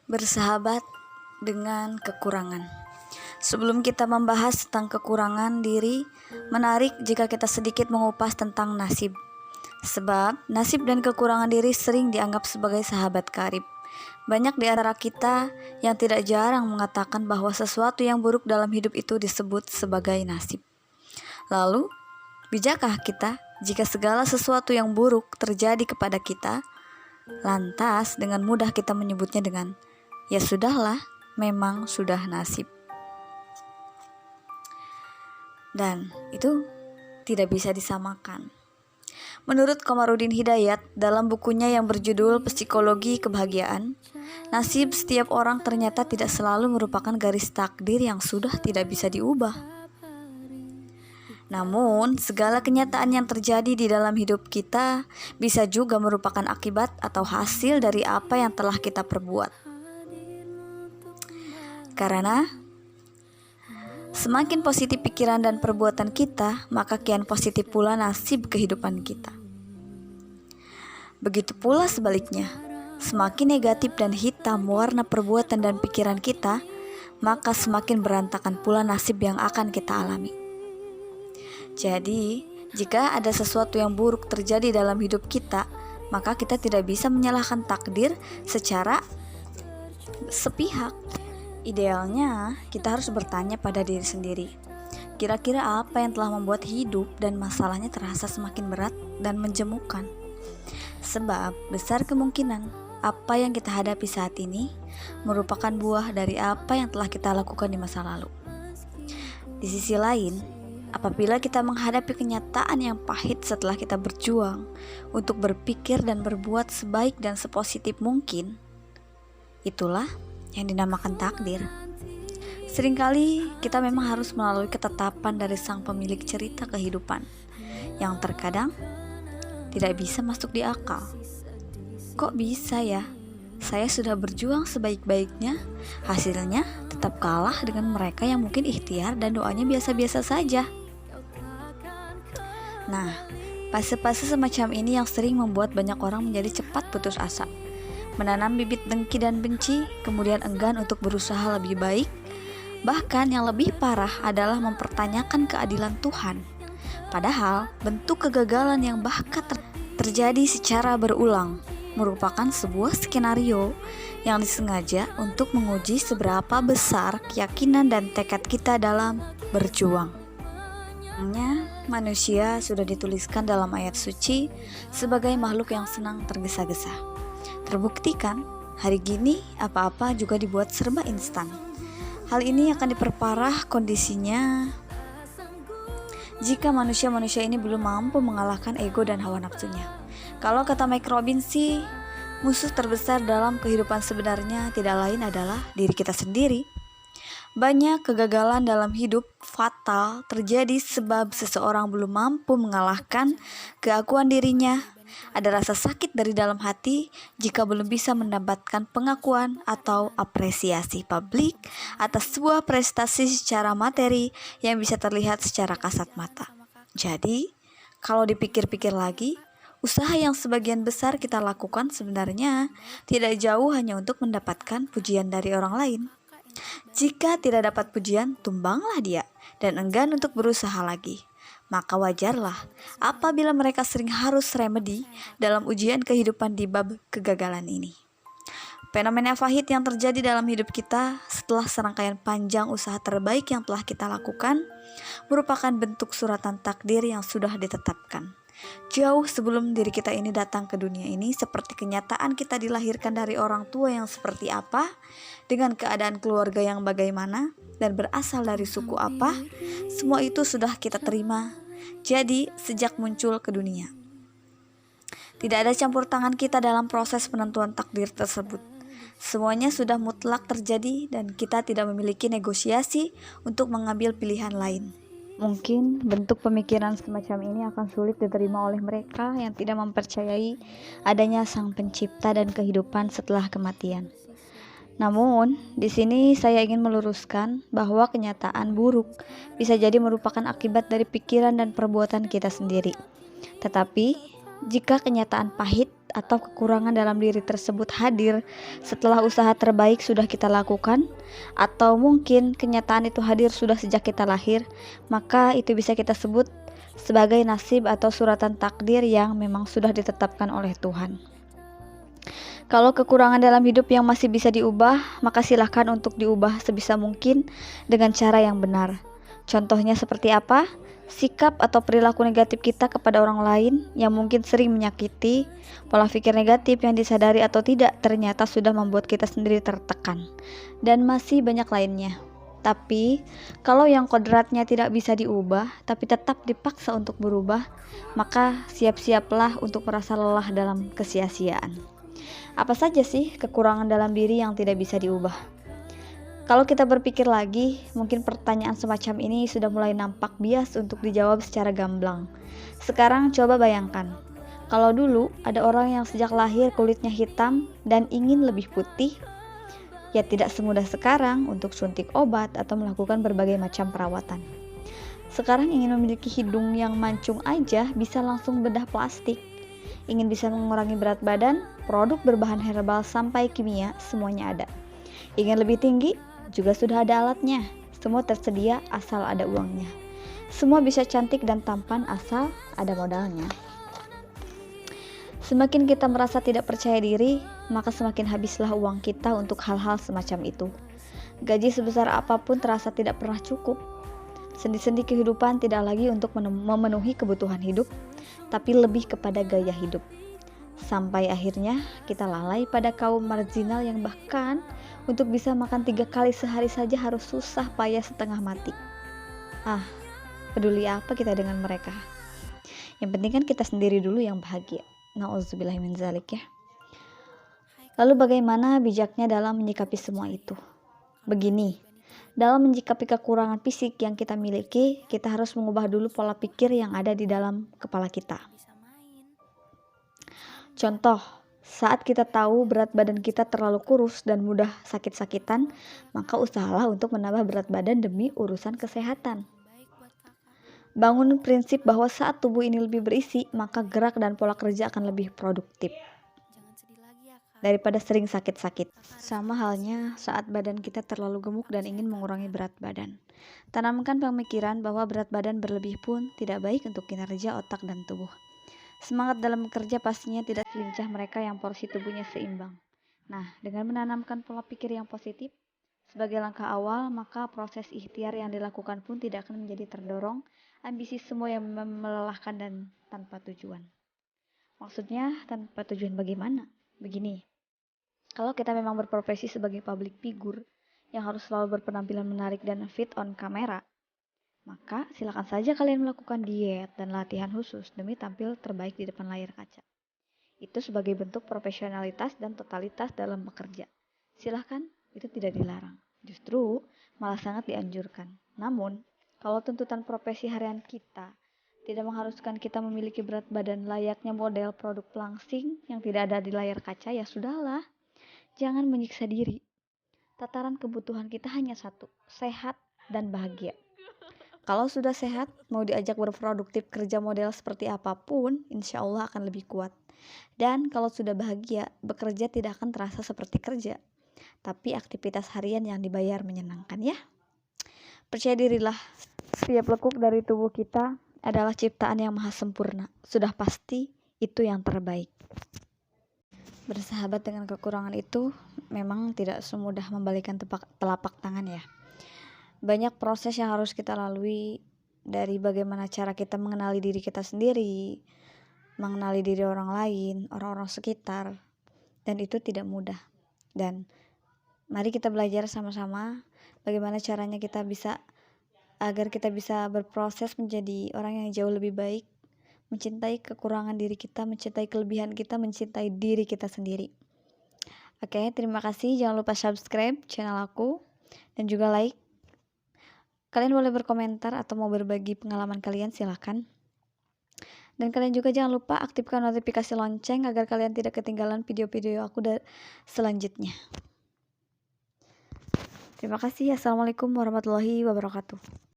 Bersahabat dengan kekurangan. Sebelum kita membahas tentang kekurangan diri, menarik jika kita sedikit mengupas tentang nasib. Sebab nasib dan kekurangan diri sering dianggap sebagai sahabat karib. Banyak di antara kita yang tidak jarang mengatakan bahwa sesuatu yang buruk dalam hidup itu disebut sebagai nasib. Lalu, bijakkah kita jika segala sesuatu yang buruk terjadi kepada kita, lantas dengan mudah kita menyebutnya dengan ya sudahlah, memang sudah nasib. Dan itu tidak bisa disamakan. Menurut Komarudin Hidayat dalam bukunya yang berjudul Psikologi Kebahagiaan, nasib setiap orang ternyata tidak selalu merupakan garis takdir yang sudah tidak bisa diubah. Namun, segala kenyataan yang terjadi di dalam hidup kita bisa juga merupakan akibat atau hasil dari apa yang telah kita perbuat. Karena semakin positif pikiran dan perbuatan kita, maka kian positif pula nasib kehidupan kita. Begitu pula sebaliknya, semakin negatif dan hitam warna perbuatan dan pikiran kita, maka semakin berantakan pula nasib yang akan kita alami. Jadi, jika ada sesuatu yang buruk terjadi dalam hidup kita, maka kita tidak bisa menyalahkan takdir secara sepihak. Idealnya, kita harus bertanya pada diri sendiri, kira-kira apa yang telah membuat hidup dan masalahnya terasa semakin berat dan menjemukan? Sebab, besar kemungkinan apa yang kita hadapi saat ini merupakan buah dari apa yang telah kita lakukan di masa lalu. Di sisi lain, apabila kita menghadapi kenyataan yang pahit setelah kita berjuang untuk berpikir dan berbuat sebaik dan sepositif mungkin, itulah yang dinamakan takdir. Seringkali kita memang harus melalui ketetapan dari sang pemilik cerita kehidupan yang terkadang tidak bisa masuk di akal. Kok bisa ya? Saya sudah berjuang sebaik-baiknya, hasilnya tetap kalah dengan mereka yang mungkin ikhtiar dan doanya biasa-biasa saja. Nah, fase-fase semacam ini yang sering membuat banyak orang menjadi cepat putus asa, menanam bibit dengki dan benci, kemudian enggan untuk berusaha lebih baik. Bahkan yang lebih parah adalah mempertanyakan keadilan Tuhan. Padahal bentuk kegagalan yang bahkan terjadi secara berulang merupakan sebuah skenario yang disengaja untuk menguji seberapa besar keyakinan dan tekad kita dalam berjuang. Manusia sudah dituliskan dalam ayat suci sebagai makhluk yang senang tergesa-gesa. Terbuktikan, hari gini apa-apa juga dibuat serba instan. Hal ini akan diperparah kondisinya jika manusia-manusia ini belum mampu mengalahkan ego dan hawa nafsunya. Kalau kata Mike Robbins sih, musuh terbesar dalam kehidupan sebenarnya tidak lain adalah diri kita sendiri. Banyak kegagalan dalam hidup fatal terjadi sebab seseorang belum mampu mengalahkan keakuan dirinya. Ada rasa sakit dari dalam hati jika belum bisa mendapatkan pengakuan atau apresiasi publik atas sebuah prestasi secara materi yang bisa terlihat secara kasat mata. Jadi, kalau dipikir-pikir lagi, usaha yang sebagian besar kita lakukan sebenarnya tidak jauh hanya untuk mendapatkan pujian dari orang lain. Jika tidak dapat pujian, tumbanglah dia dan enggan untuk berusaha lagi. Maka wajarlah apabila mereka sering harus remedi dalam ujian kehidupan di bab kegagalan ini. Fenomena pahit yang terjadi dalam hidup kita setelah serangkaian panjang usaha terbaik yang telah kita lakukan merupakan bentuk suratan takdir yang sudah ditetapkan. Jauh sebelum diri kita ini datang ke dunia ini, seperti kenyataan kita dilahirkan dari orang tua yang seperti apa, dengan keadaan keluarga yang bagaimana, dan berasal dari suku apa, semua itu sudah kita terima. Jadi, sejak muncul ke dunia, tidak ada campur tangan kita dalam proses penentuan takdir tersebut. Semuanya sudah mutlak terjadi dan kita tidak memiliki negosiasi untuk mengambil pilihan lain. Mungkin bentuk pemikiran semacam ini akan sulit diterima oleh mereka yang tidak mempercayai adanya Sang Pencipta dan kehidupan setelah kematian. Namun, di sini saya ingin meluruskan bahwa kenyataan buruk bisa jadi merupakan akibat dari pikiran dan perbuatan kita sendiri. Tetapi, jika kenyataan pahit atau kekurangan dalam diri tersebut hadir setelah usaha terbaik sudah kita lakukan, atau mungkin kenyataan itu hadir sudah sejak kita lahir, maka itu bisa kita sebut sebagai nasib atau suratan takdir yang memang sudah ditetapkan oleh Tuhan. Kalau kekurangan dalam hidup yang masih bisa diubah, maka silahkan untuk diubah sebisa mungkin dengan cara yang benar. Contohnya seperti apa? Sikap atau perilaku negatif kita kepada orang lain yang mungkin sering menyakiti, pola pikir negatif yang disadari atau tidak ternyata sudah membuat kita sendiri tertekan, dan masih banyak lainnya. Tapi, kalau yang kodratnya tidak bisa diubah, tapi tetap dipaksa untuk berubah, maka siap-siaplah untuk merasa lelah dalam kesia-siaan. Apa saja sih kekurangan dalam diri yang tidak bisa diubah? Kalau kita berpikir lagi, mungkin pertanyaan semacam ini sudah mulai nampak bias untuk dijawab secara gamblang. Sekarang coba bayangkan, kalau dulu ada orang yang sejak lahir kulitnya hitam dan ingin lebih putih, ya tidak semudah sekarang untuk suntik obat atau melakukan berbagai macam perawatan. Sekarang ingin memiliki hidung yang mancung aja bisa langsung bedah plastik. Ingin bisa mengurangi berat badan, produk berbahan herbal sampai kimia, semuanya ada. Ingin lebih tinggi, juga sudah ada alatnya. Semua tersedia asal ada uangnya. Semua bisa cantik dan tampan asal ada modalnya. Semakin kita merasa tidak percaya diri, maka semakin habislah uang kita untuk hal-hal semacam itu. Gaji sebesar apapun terasa tidak pernah cukup. Sendi-sendi kehidupan tidak lagi untuk memenuhi kebutuhan hidup, tapi lebih kepada gaya hidup. Sampai akhirnya kita lalai pada kaum marginal yang bahkan untuk bisa makan 3 kali sehari saja harus susah payah setengah mati. Peduli apa kita dengan mereka? Yang penting kan kita sendiri dulu yang bahagia. Nauzubillah min zalik ya. Lalu bagaimana bijaknya dalam menyikapi semua itu? Begini, dalam menyikapi kekurangan fisik yang kita miliki, kita harus mengubah dulu pola pikir yang ada di dalam kepala kita. Contoh, saat kita tahu berat badan kita terlalu kurus dan mudah sakit-sakitan, maka usahalah untuk menambah berat badan demi urusan kesehatan. Bangun prinsip bahwa saat tubuh ini lebih berisi, maka gerak dan pola kerja akan lebih produktif daripada sering sakit-sakit. Sama halnya saat badan kita terlalu gemuk dan ingin mengurangi berat badan. Tanamkan pemikiran bahwa berat badan berlebih pun tidak baik untuk kinerja otak dan tubuh. Semangat dalam bekerja pastinya tidak selincah mereka yang porsi tubuhnya seimbang. Nah, dengan menanamkan pola pikir yang positif sebagai langkah awal, maka proses ikhtiar yang dilakukan pun tidak akan menjadi terdorong ambisi semua yang melelahkan dan tanpa tujuan. Maksudnya tanpa tujuan bagaimana? Begini, kalau kita memang berprofesi sebagai public figure yang harus selalu berpenampilan menarik dan fit on kamera, maka silakan saja kalian melakukan diet dan latihan khusus demi tampil terbaik di depan layar kaca. Itu sebagai bentuk profesionalitas dan totalitas dalam bekerja. Silahkan, itu tidak dilarang. Justru malah sangat dianjurkan. Namun, kalau tuntutan profesi harian kita tidak mengharuskan kita memiliki berat badan layaknya model produk langsing yang tidak ada di layar kaca, ya sudahlah. Jangan menyiksa diri. Tataran kebutuhan kita hanya satu, sehat dan bahagia. Kalau sudah sehat, mau diajak berproduktif kerja model seperti apapun, insya Allah akan lebih kuat. Dan kalau sudah bahagia, bekerja tidak akan terasa seperti kerja, tapi aktivitas harian yang dibayar menyenangkan ya. Percaya dirilah, setiap lekuk dari tubuh kita adalah ciptaan yang maha sempurna. Sudah pasti itu yang terbaik. Bersahabat dengan kekurangan itu memang tidak semudah membalikan telapak tangan ya. Banyak proses yang harus kita lalui, dari bagaimana cara kita mengenali diri kita sendiri, mengenali diri orang lain, orang-orang sekitar, dan itu tidak mudah. Dan mari kita belajar sama-sama bagaimana caranya agar kita bisa berproses menjadi orang yang jauh lebih baik, mencintai kekurangan diri kita, mencintai kelebihan kita, mencintai diri kita sendiri. Oke, terima kasih. Jangan lupa subscribe channel aku dan juga like. Kalian boleh berkomentar atau mau berbagi pengalaman kalian, silahkan. Dan kalian juga jangan lupa aktifkan notifikasi lonceng agar kalian tidak ketinggalan video-video aku selanjutnya. Terima kasih. Assalamualaikum warahmatullahi wabarakatuh.